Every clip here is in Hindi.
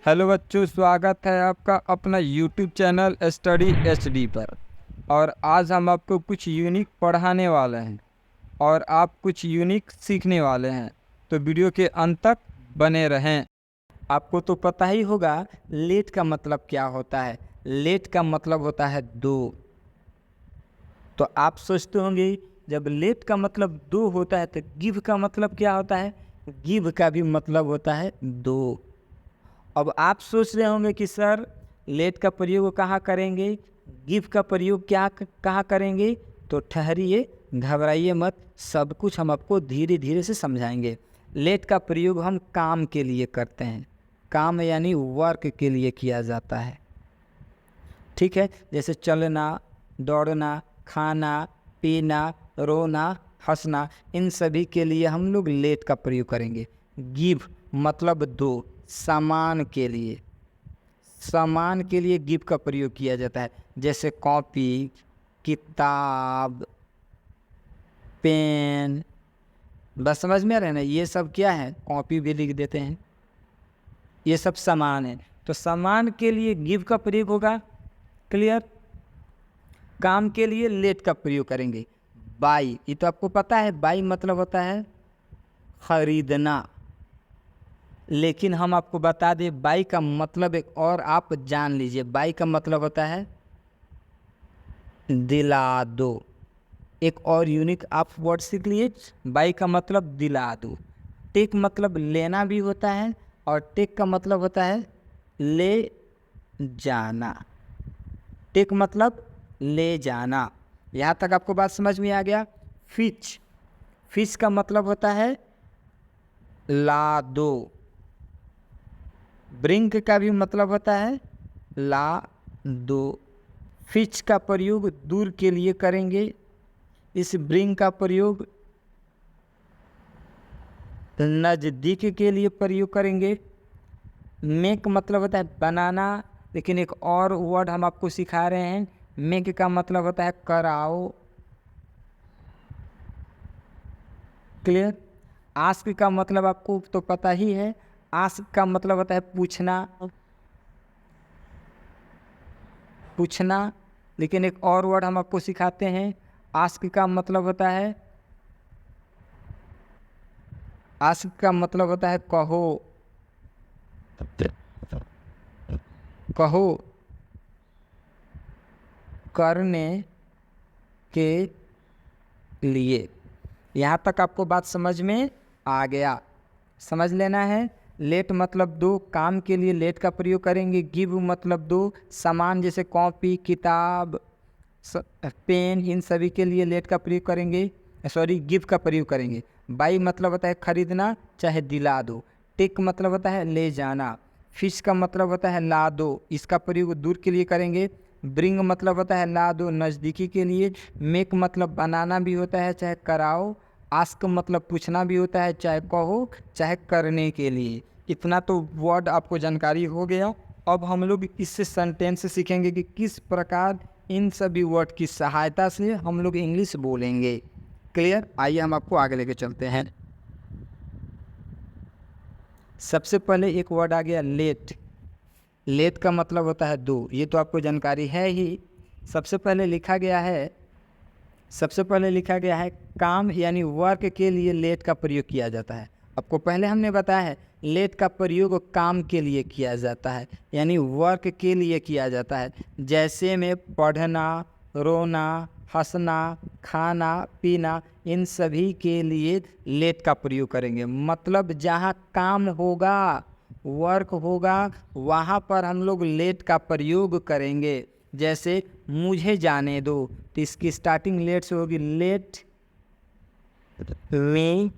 हेलो बच्चों, स्वागत है आपका अपना यूट्यूब चैनल स्टडी एचडी पर। और आज हम आपको कुछ यूनिक पढ़ाने वाले हैं और आप कुछ यूनिक सीखने वाले हैं, तो वीडियो के अंत तक बने रहें। आपको तो पता ही होगा लेट का मतलब क्या होता है। लेट का मतलब होता है दो। तो आप सोचते होंगे जब लेट का मतलब दो होता है तो गिव का मतलब क्या होता है। गिव का भी मतलब होता है दो। अब आप सोच रहे होंगे कि सर लेट का प्रयोग कहाँ करेंगे, गिव का प्रयोग कहाँ करेंगे। तो ठहरिए, घबराइए मत, सब कुछ हम आपको धीरे धीरे से समझाएंगे। लेट का प्रयोग हम काम के लिए करते हैं। काम यानी वर्क के लिए किया जाता है, ठीक है। जैसे चलना, दौड़ना, खाना, पीना, रोना, हंसना, इन सभी के लिए हम लोग लेट का प्रयोग करेंगे। गिव मतलब दो, सामान के लिए। सामान के लिए गिव का प्रयोग किया जाता है। जैसे कॉपी, किताब, पेन। बस समझ में आ रहा है ना, ये सब क्या है, कॉपी भी लिख देते हैं, ये सब सामान है। तो सामान के लिए गिव का प्रयोग होगा, क्लियर। काम के लिए लेट का प्रयोग करेंगे। बाई, ये तो आपको पता है, बाई मतलब होता है खरीदना। लेकिन हम आपको बता दें बाई का मतलब एक और आप जान लीजिए। बाई का मतलब होता है दिला दो। एक और यूनिक आप वर्ड सीख लिए, बाई का मतलब दिला दो। टेक मतलब लेना भी होता है और टेक का मतलब होता है ले जाना। टेक मतलब ले जाना। यहाँ तक आपको बात समझ में आ गया। फिच, फिच का मतलब होता है ला दो। ब्रिंग का भी मतलब होता है ला दो। फिच का प्रयोग दूर के लिए करेंगे, इस ब्रिंग का प्रयोग नज़दीक के लिए प्रयोग करेंगे। मेक मतलब होता है बनाना, लेकिन एक और वर्ड हम आपको सिखा रहे हैं। मेक का मतलब होता है कराओ, क्लियर। आस्क का मतलब आपको तो पता ही है। आस्क का मतलब होता है पूछना, पूछना। लेकिन एक और वर्ड हम आपको सिखाते हैं। आस्क का मतलब होता है, आस्क का मतलब होता है कहो, कहो करने के लिए। यहाँ तक आपको बात समझ में आ गया, समझ लेना है। लेट मतलब दो, काम के लिए लेट का प्रयोग करेंगे। गिव मतलब दो, सामान जैसे कॉपी, किताब, पेन, इन सभी के लिए लेट का प्रयोग करेंगे, सॉरी गिव का प्रयोग करेंगे। बाई मतलब होता है खरीदना चाहे दिला दो। टेक मतलब होता है ले जाना। फिश का मतलब होता है ला दो, इसका प्रयोग दूर के लिए करेंगे। ब्रिंग मतलब होता है ला दो, नज़दीकी के लिए। मेक मतलब बनाना भी होता है चाहे कराओ। आस्क मतलब पूछना भी होता है चाहे कहो चाहे करने के लिए। इतना तो वर्ड आपको जानकारी हो गया। अब हम लोग इससे सेंटेंस सीखेंगे कि किस प्रकार इन सभी वर्ड की सहायता से हम लोग इंग्लिश बोलेंगे, क्लियर। आइए हम आपको आगे लेके चलते हैं। सबसे पहले एक वर्ड आ गया लेट। लेट का मतलब होता है दो, ये तो आपको जानकारी है ही। सबसे पहले लिखा गया है, सबसे पहले लिखा गया है काम यानी वर्क के लिए लेट का प्रयोग किया जाता है। आपको पहले हमने बताया है लेट का प्रयोग काम के लिए किया जाता है, यानी वर्क के लिए किया जाता है। जैसे में पढ़ना, रोना, हंसना, खाना, पीना, इन सभी के लिए लेट का प्रयोग करेंगे। मतलब जहाँ काम होगा, वर्क होगा, वहाँ पर हम लोग लेट का प्रयोग करेंगे। जैसे मुझे जाने दो, तो इसकी स्टार्टिंग लेट से होगी, लेट मी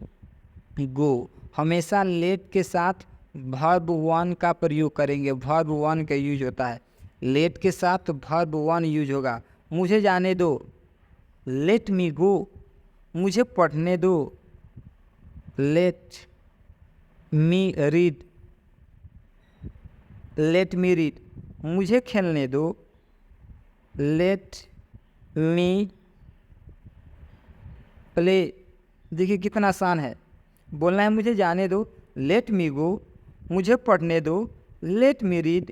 गो। हमेशा लेट के साथ वर्ब वन का प्रयोग करेंगे, वर्ब वन का यूज होता है। लेट के साथ वर्ब वन यूज होगा। मुझे जाने दो, लेट मी गो। मुझे पढ़ने दो, let me read, let me read. मुझे खेलने दो, लेट मी प्ले। देखिए कितना आसान है। बोलना है मुझे जाने दो, लेट मी गो। मुझे पढ़ने दो, लेट मी रीड,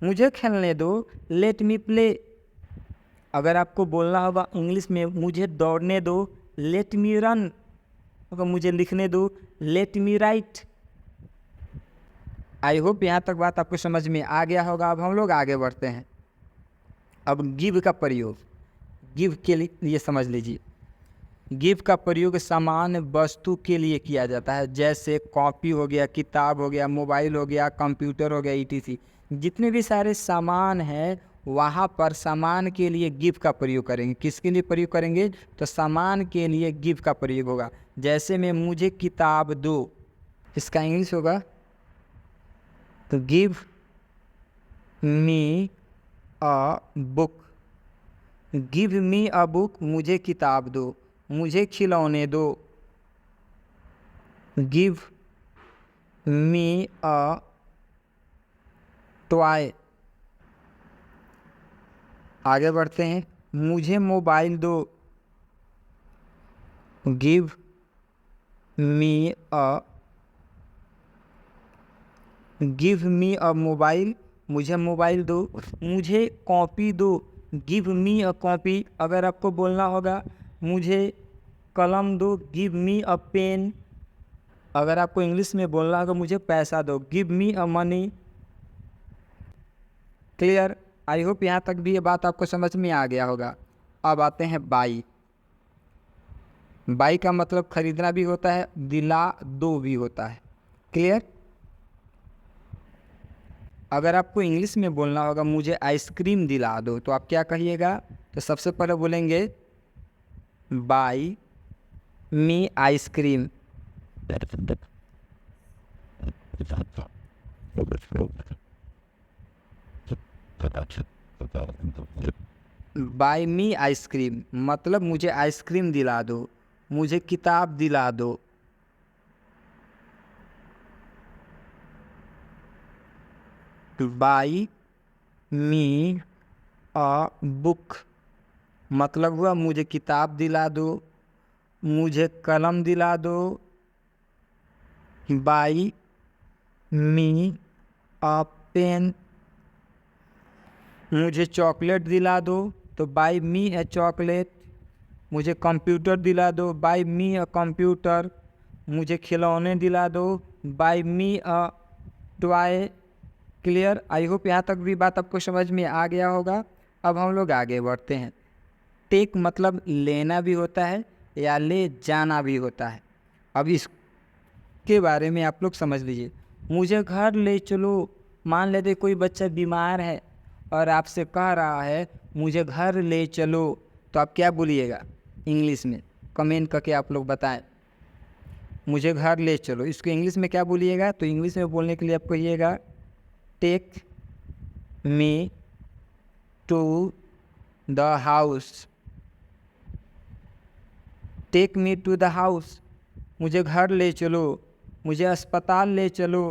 मुझे खेलने दो, लेट मी प्ले। अगर आपको बोलना होगा इंग्लिश में मुझे दौड़ने दो, लेट मी रन। अगर मुझे लिखने दो, let me right. I hope यहाँ तक बात आपको समझ में आ गया होगा। अब हम लोग आगे बढ़ते हैं। अब गिव का प्रयोग, गिव के लिए समझ लीजिए। गिव का प्रयोग सामान्य वस्तु के लिए किया जाता है, जैसे कॉपी हो गया, किताब हो गया, मोबाइल हो गया, कंप्यूटर हो गया, ईटीसी। जितने भी सारे सामान हैं वहाँ पर सामान के लिए गिव का प्रयोग करेंगे। किसके लिए प्रयोग करेंगे? तो सामान के लिए गिव का प्रयोग होगा। जैसे में मुझे किताब दो, इसका इंग्लिश होगा तो give me a book. Give me a book, मुझे किताब दो, मुझे खिलौने दो। Give me a toy. आगे बढ़ते हैं, मुझे मोबाइल दो। गिव मी अ मोबाइल, मुझे मोबाइल दो। मुझे कॉपी दो, गिव मी अ कॉपी। अगर आपको बोलना होगा मुझे कलम दो, गिव मी अ पेन। अगर आपको इंग्लिश में बोलना होगा मुझे पैसा दो, give me a money. Clear? I hope यहाँ तक भी ये बात आपको समझ में आ गया होगा। अब आते हैं बाई। बाई का मतलब खरीदना भी होता है, दिला दो भी होता है। क्लियर? अगर आपको इंग्लिश में बोलना होगा मुझे आइसक्रीम दिला दो, तो आप क्या कहिएगा? तो सबसे पहले बोलेंगे by me ice cream. By me ice cream मतलब मुझे आइसक्रीम दिला दो, मुझे किताब दिला दो। बाई मी अ बुक मतलब हुआ मुझे किताब दिला दो, मुझे कलम दिला दो। बाई मी अ पेन, मुझे चॉकलेट दिला दो, तो बाई मी अ चॉकलेट। मुझे कंप्यूटर दिला दो, बाई मी अ कंप्यूटर। मुझे खिलौने दिला दो, by me a toy. Clear? I hope यहाँ तक भी बात आपको समझ में आ गया होगा। अब हम लोग आगे बढ़ते हैं। टेक मतलब लेना भी होता है या ले जाना भी होता है। अब इसके बारे में आप लोग समझ लीजिए। मुझे घर ले चलो, मान लेते कोई बच्चा बीमार है और आपसे कह रहा है मुझे घर ले चलो, तो आप क्या बोलिएगा इंग्लिश में? कमेंट करके आप लोग बताएं। मुझे घर ले चलो, इसको इंग्लिश में क्या बोलिएगा? तो इंग्लिश में बोलने के लिए आप कहिएगा take me to the house. Take me to the house, मुझे घर ले चलो, मुझे अस्पताल ले चलो।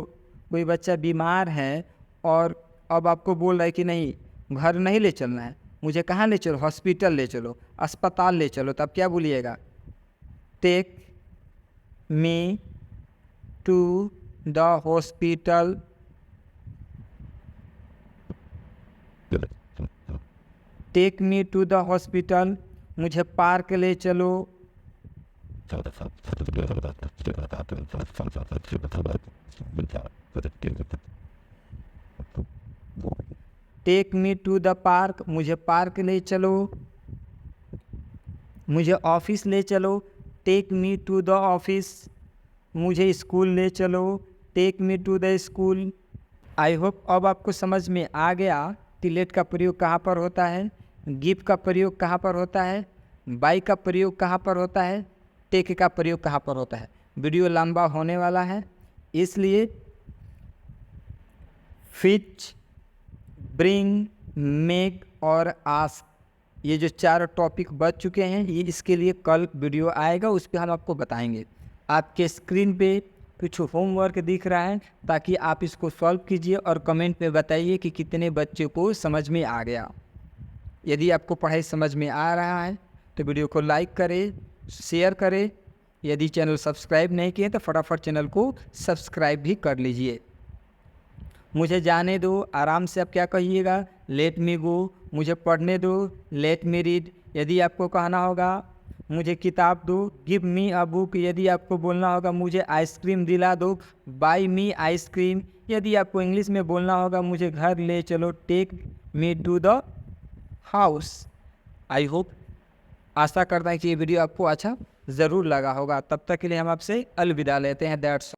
कोई बच्चा बीमार है और अब आपको बोल रहा है कि नहीं घर नहीं ले चलना है, मुझे कहाँ ले चलो? हॉस्पिटल ले चलो, अस्पताल ले चलो। तब क्या बोलिएगा? Take me to the hospital. Take me to the hospital, मुझे पार्क ले चलो। Take me to the park, मुझे पार्क ले चलो। मुझे ऑफिस ले चलो, take me to the office. मुझे स्कूल ले चलो, take me to the school. I hope अब आपको समझ में आ गया कि लेट का प्रयोग कहाँ पर होता है, गिव का प्रयोग कहाँ पर होता है, बाई का प्रयोग कहाँ पर होता है, टेक का प्रयोग कहाँ पर होता है। वीडियो लंबा होने वाला है, इसलिए फिच, ब्रिंग, मेक और आस्क, ये जो 4 टॉपिक बच चुके हैं, ये इसके लिए कल वीडियो आएगा, उस पर हम आपको बताएंगे। आपके स्क्रीन पे कुछ होमवर्क दिख रहा है, ताकि आप इसको सॉल्व कीजिए और कमेंट में बताइए कि कितने बच्चे को समझ में आ गया। यदि आपको पढ़ाई समझ में आ रहा है तो वीडियो को लाइक करें, शेयर करें। यदि चैनल सब्सक्राइब नहीं किए तो फटाफट चैनल को सब्सक्राइब भी कर लीजिए। मुझे जाने दो, आराम से आप क्या कहिएगा, लेट मी गो। मुझे पढ़ने दो, लेट मी रीड। यदि आपको कहना होगा मुझे किताब दो, गिव मी अ बुक। यदि आपको बोलना होगा मुझे आइसक्रीम दिला दो, बाय मी आइसक्रीम। यदि आपको इंग्लिश में बोलना होगा मुझे घर ले चलो, take me to the house. I hope, आशा करता है कि ये वीडियो आपको अच्छा ज़रूर लगा होगा। तब तक के लिए हम आपसे अलविदा लेते हैं। दैट्स